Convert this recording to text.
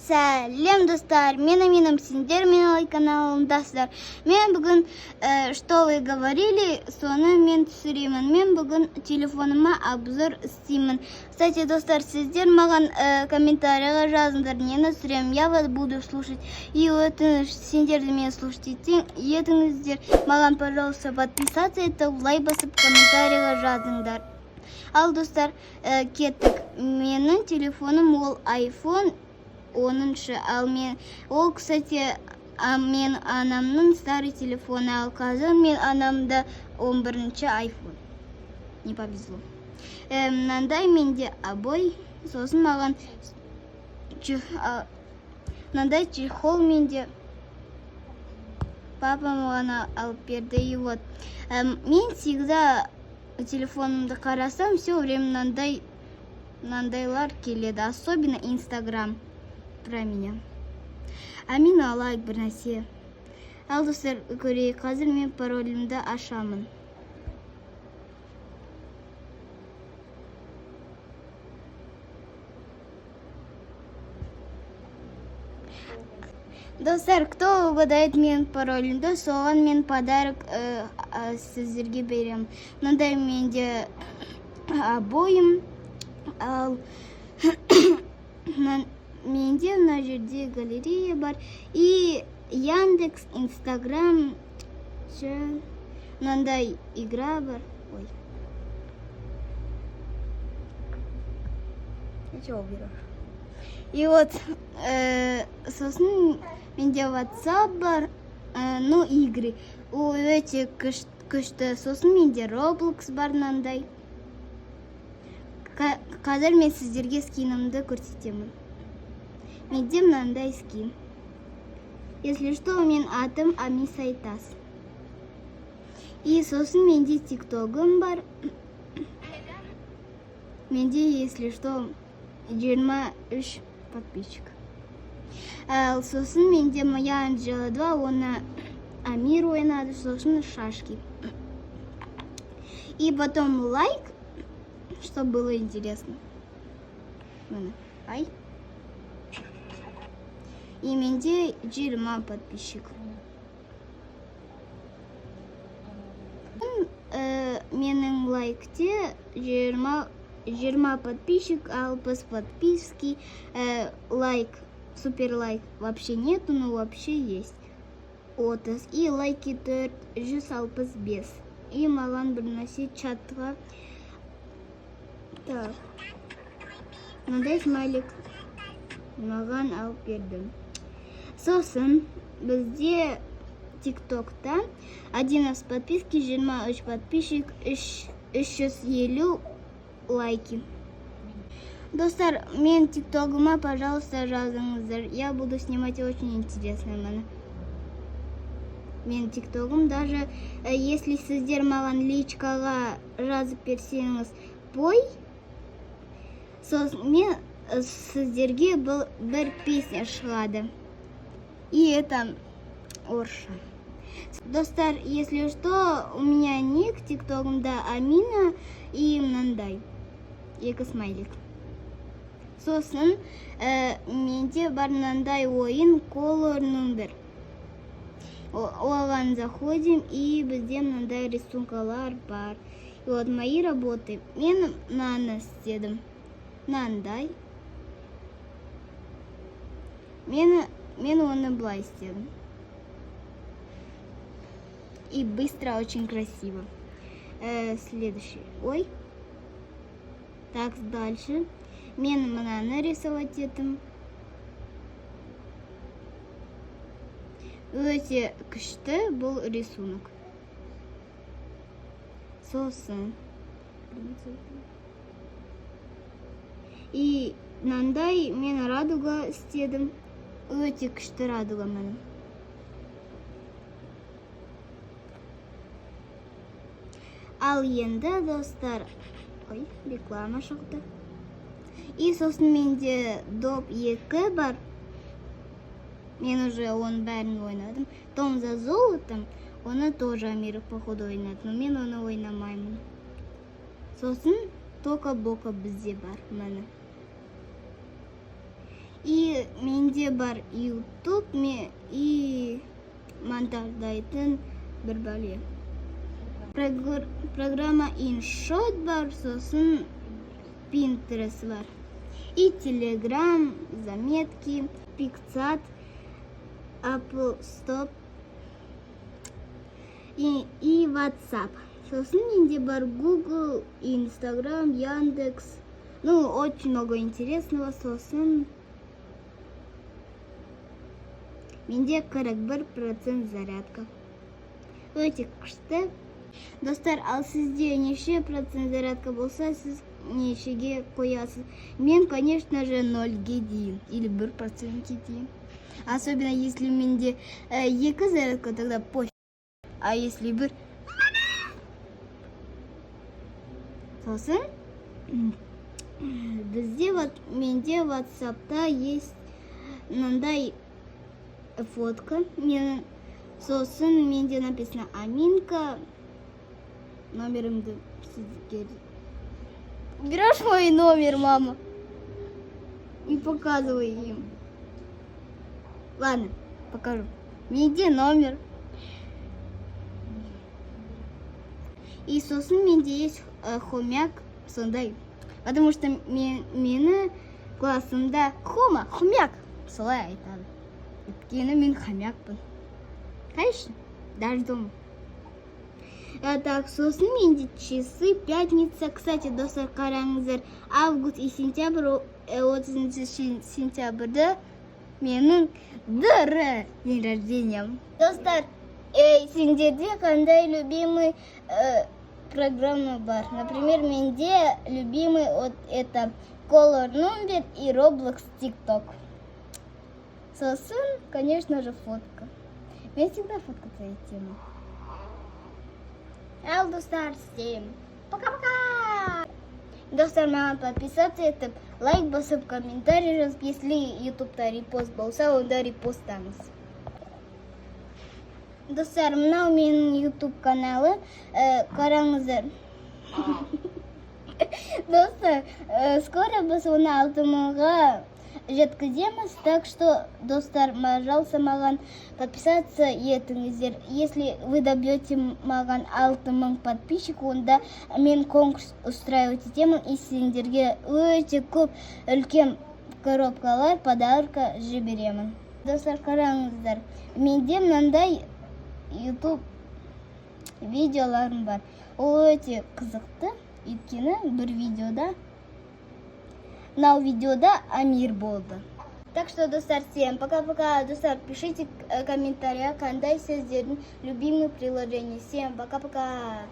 Сәлем достар, менің сендер менің каналымдасыздар. Мен бүгін, что вы говорили, соны мен түсіремін. Мен бүгін телефоныма обзор істеймін. Кстати, достар, сіздер маған комментарийға жазыңдар, нені түсіремін. Я вас буду слушать. И өтініш, сендерді мені слушать етіңіздер. Маған, пожалуйста, подписаться етіп, лайк басып, комментарийға жазыңдар. Ал достар, кеттік. Менің телефоным ол iPhone 10. Ол, кстати, мен анамның старый телефоны, ал қазір мен анамда 11 iPhone. Не повезло. Мынандай менде обой, сосын маған мынандай чехол менде папа маған алып берді. И вот мен всегда телефонымды қарасам, все время мынандайлар келеді, особенно Instagram про меня. Мен алайық бір нәрсе. Ал достар, көрейік, қазір мен паролімді ашамын. Достар, кто угадает менің паролімді, соған мен подарок сіздерге берем. Мынандай менде обойым, ал менде мына жерде галерея бар. И Яндекс, Инстаграм, мынандай игра бар. Ой. Чего уберешь? И вот, сосын менде WhatsApp бар, ну игры. Өте күшті. Сосын менде Roblox бар мынандай. Қазір мен сіздерге скинымды көрсетемін. Менде мынандай скин. Если что, мен атым Амис Айтас. И сосын менде тиктогым бар. Менде, если что, 23 подписчик. Сосын менде моя Анжела 2, оны Амир ойнады, сосын шашки. И потом лайк, чтобы было интересно. Ай. И менде 20 подписчик. Менің лайкте 20 подписчик, ал без подписки лайк, супер лайк вообще нету, но вообще есть. Отыз. И лайки 465. И маған бір нәрсе чатқа. Так. Мынандай смайлик маған алып берді. Сосын бізде тиктокта 11 подписки, 23 подписчик, 350 лайки. Достар, мен тиктогыма, пожалуйста, жазыңыздар. Я буду снимать очень интересно. Мен тиктогым, даже если сіздер маған личкаға жазып берсеңіз бой, мен сіздерге бір песня шығады. И это орша. Достар, если что, у меня ник тиктогымда Амина и мынандай. Екі смайлик. Сосын менде бар мынандай ойын Color Number. Оған заходим, и бізде мынандай рисункалар бар. И вот мои работы. Мен мынаны істедім. Мынандай. Мен оны былай істедім. И быстро, очень красиво. Следующий. Ой. Так, дальше. Мен мынаны рисовать етім. Өте күшті бұл рисунок. Сосын. И мынандай мен радуга істедім. Өте күшті радуга менің. Ал енді, достар, ой, реклама шықты. И сосын менде доп 2 бар. Мен уже оның бәрін ойнадым. Том за золотом, оны тоже Амир, походу, ойнады. Но мен оны ойнамаймын. Сосын тока-бока бізде бар. Мәні. И менде бар YouTube и монтаждайтын бір бәле. Программа InShot бар, сосын Pinterest бар. И Telegram, заметки, PicSat, Apple Stop и WhatsApp. Сосын менде бар Google, Instagram, Яндекс. Ну, очень много интересного. Сосын менде 41% зарядка. Өте күшті. Достар, ал сізде неше процент зарядка болса, сіз нешеге қоясыз? Мен, конечно же, 0-ге дейін или 1%-ке дейін. Особенно если менде 2 зарядка, тогда пофиг. А если 1? Сосын бізде менде WhatsApp'та есть мындай фотка. Сосын менде написано Аминка. Номерімді сізге. Берешь мой номер, мама? И показывай им. Ладно, покажу. Менде номер. И сосын менде есть хомяк сондай. Потому что мені классымда хомяк солай айтады. Өйткені мен хомякпын. Конечно, даже дома. Так, сосын менде часы пятница. Кстати, достар, қараңыздар, август и сентябрь, 30 сентябрьда менің день рождения. Достар, сендерде қандай любимый программа бар? Например, менде любимый вот это Color Number и Roblox TikTok. Сосын, конечно же, фотка. Мен всегда фоткаться этим. Ал, достар, всем пока-пока! Достар, маған подписаться етіп, лайк басып, комментарий жазып, если ютубта репост болса, онда репостаңыз. Достар, мынау менің ютуб каналы, қараңыздар. Достар, скоро біз оны 6000-ға жеткіземіз, так что, достар, пожалуйста, маған подписаться етіңіздер. Если вы добьете маған 6000 подписчиков, онда мен конкурс устраивать етемін, и сендерге өте көп үлкен коробкалар подарка жіберемін. Достар, қараңыздар, менде мынандай YouTube видеоларым бар. Ол өте қызықты, өйткені бір видеода, мынау видеода Амир болды. Так что, достар, всем пока-пока. Достар, пишите комментарии, қандай сіздердің любимый приложение. Всем пока-пока.